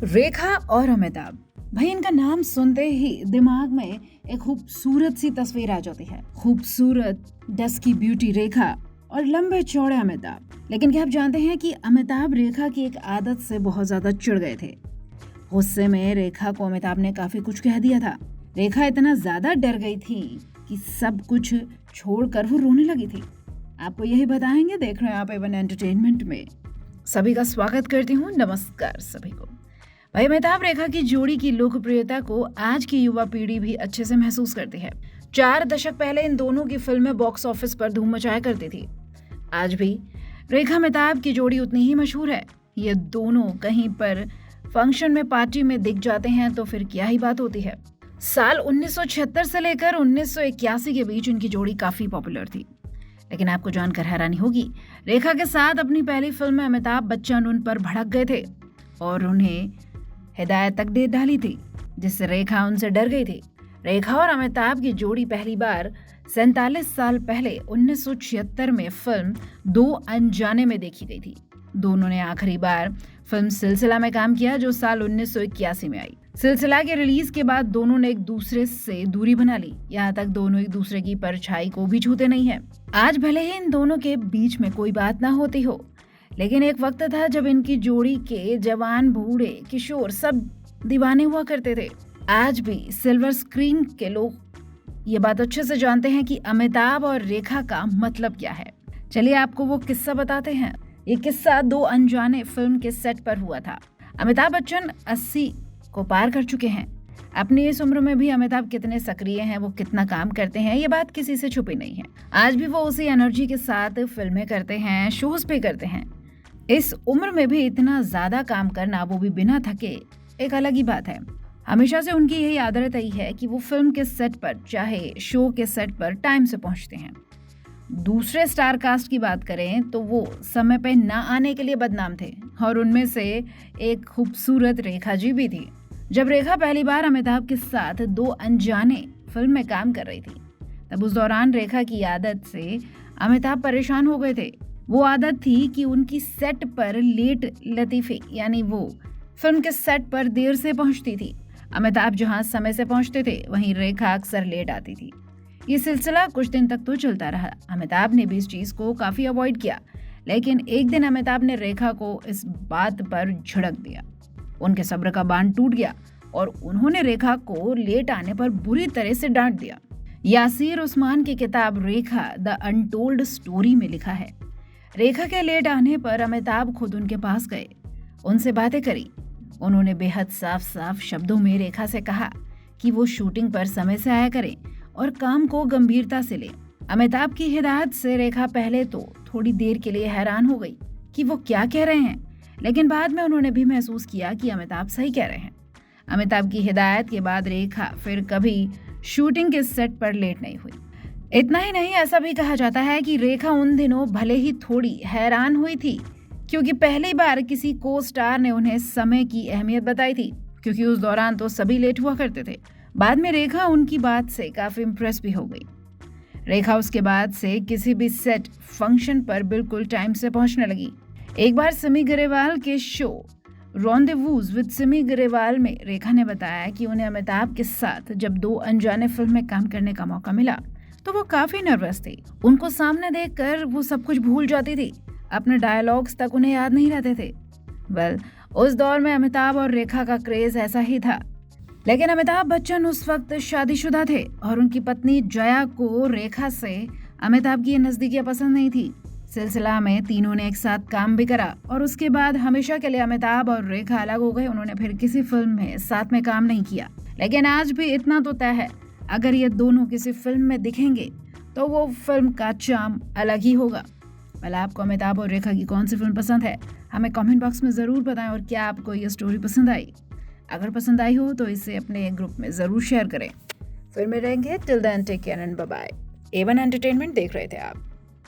रेखा और अमिताभ, भाई इनका नाम सुनते ही दिमाग में एक खूबसूरत सी तस्वीर आ जाती है। खूबसूरत डस्की ब्यूटी रेखा और लंबे चौड़े अमिताभ। लेकिन क्या आप जानते हैं कि अमिताभ रेखा की एक आदत से बहुत ज्यादा चिढ़ गए थे। गुस्से में रेखा को अमिताभ ने काफी कुछ कह दिया था। रेखा इतना ज्यादा डर गई थी कि सब कुछ छोड़कर वो रोने लगी थी। आपको यही बताएंगे, देख रहे हैं आप एवन एंटरटेनमेंट में। सभी का स्वागत करती हूँ। नमस्कार सभी को। भाई अमिताभ रेखा की जोड़ी की लोकप्रियता को आज की युवा पीढ़ी भी अच्छे से महसूस करती है। 4 दशक पहले इन दोनों की फिल्में बॉक्स ऑफिस पर धूम मचाया करती थी। आज भी रेखा अमिताभ की जोड़ी उतनी ही मशहूर है। ये दोनों कहीं पर फंक्शन में, पार्टी में दिख जाते हैं तो फिर क्या ही बात होती है। साल 1976 से लेकर 1981 के बीच इनकी जोड़ी काफी पॉपुलर थी। लेकिन आपको जानकर हैरानी होगी, रेखा के साथ अपनी पहली फिल्म में अमिताभ बच्चन उन पर भड़क गए थे और उन्हें हिदायत तक दे डाली थी, जिससे रेखा उनसे डर गई थी। रेखा और अमिताभ की जोड़ी पहली बार 47 साल पहले 1976 में फिल्म दो अनजाने में देखी गई थी। दोनों ने आखिरी बार फिल्म सिलसिला में काम किया, जो साल 1981 में आई। सिलसिला के रिलीज के बाद दोनों ने एक दूसरे से दूरी बना ली, यहाँ तक दोनों एक दूसरे की परछाई को भी छूते नहीं है। आज भले ही इन दोनों के बीच में कोई बात ना होती हो, लेकिन एक वक्त था जब इनकी जोड़ी के जवान, बूढ़े, किशोर सब दीवाने हुआ करते थे। आज भी सिल्वर स्क्रीन के लोग ये बात अच्छे से जानते हैं कि अमिताभ और रेखा का मतलब क्या है। चलिए आपको वो किस्सा बताते हैं। ये किस्सा दो अनजाने फिल्म के सेट पर हुआ था। अमिताभ बच्चन 80 को पार कर चुके हैं। अपनी इस उम्र में भी अमिताभ कितने सक्रिय हैं, वो कितना काम करते हैं, ये बात किसी से छुपी नहीं है। आज भी वो उसी एनर्जी के साथ फिल्में करते हैं, शोज पे करते हैं। इस उम्र में भी इतना ज्यादा काम करना, वो भी बिना थके, एक अलग ही बात है। हमेशा से उनकी यही आदत रही है कि वो फिल्म के सेट पर, चाहे शो के सेट पर, टाइम से पहुंचते हैं। दूसरे स्टार कास्ट की बात करें तो वो समय पे ना आने के लिए बदनाम थे, और उनमें से एक खूबसूरत रेखा जी भी थी। जब रेखा पहली बार अमिताभ के साथ दो अनजाने फिल्म में काम कर रही थी, तब उस दौरान रेखा की आदत से अमिताभ परेशान हो गए थे। वो आदत थी कि उनकी सेट पर लेट लतीफे, यानी वो फिल्म के सेट पर देर से पहुंचती थी। अमिताभ जहां समय से पहुंचते थे, वहीं रेखा अक्सर लेट आती थी। ये सिलसिला कुछ दिन तक तो चलता रहा। अमिताभ ने भी इस चीज को काफी अवॉइड किया, लेकिन एक दिन अमिताभ ने रेखा को इस बात पर झिड़क दिया। उनके सब्र का बांध टूट गया और उन्होंने रेखा को लेट आने पर बुरी तरह से डांट दिया। यासीर उस्मान की किताब रेखा द अनटोल्ड स्टोरी में लिखा है, रेखा के लेट आने पर अमिताभ खुद उनके पास गए, उनसे बातें करी। उन्होंने बेहद साफ साफ शब्दों में रेखा से कहा कि वो शूटिंग पर समय से आया करें और काम को गंभीरता से लें। अमिताभ की हिदायत से रेखा पहले तो थोड़ी देर के लिए हैरान हो गई कि वो क्या कह रहे हैं, लेकिन बाद में उन्होंने भी महसूस किया कि अमिताभ सही कह रहे हैं। अमिताभ की हिदायत के बाद रेखा फिर कभी शूटिंग के सेट पर लेट नहीं हुई। इतना ही नहीं, ऐसा भी कहा जाता है कि रेखा उन दिनों भले ही थोड़ी हैरान हुई थी, क्योंकि पहली बार किसी को स्टार ने उन्हें समय की अहमियत बताई थी, क्योंकि उस दौरान तो सभी लेट हुआ करते थे। बाद में रेखा उनकी बात से काफी इम्प्रेस भी हो गई। रेखा उसके बाद से किसी भी सेट, फंक्शन पर बिल्कुल टाइम से पहुंचने लगी। एक बार सिमी ग्रेवाल के शो रॉन्डेवूज विद सिमी ग्रेवाल में रेखा ने बताया कि उन्हें अमिताभ के साथ जब दो अनजाने फिल्म में काम करने का मौका मिला तो वो काफी नर्वस थी। उनको सामने देखकर वो सब कुछ भूल जाती थी, अपने डायलॉग्स तक उन्हें याद नहीं रहते थे। उस दौर में अमिताभ और रेखा का क्रेज ऐसा ही था। लेकिन अमिताभ बच्चन उस वक्त शादीशुदा थे और उनकी पत्नी जया को रेखा से अमिताभ की ये नजदीकियां पसंद नहीं थी। सिलसिला में तीनों ने एक साथ काम भी करा और उसके बाद हमेशा के लिए अमिताभ और रेखा अलग हो गए। उन्होंने फिर किसी फिल्म में साथ में काम नहीं किया। लेकिन आज भी इतना तो तय है, अगर ये दोनों किसी फिल्म में दिखेंगे तो वो फिल्म का चार्म अलग ही होगा। आपको अमिताभ और रेखा की कौन सी फिल्म पसंद है, हमें कमेंट बॉक्स में जरूर बताएं। और क्या आपको ये स्टोरी पसंद आई? अगर पसंद आई हो तो इसे अपने ग्रुप में जरूर शेयर करें। फिर मिलेंगे। Till then take care and bye bye. Avon entertainment देख रहे थे आप।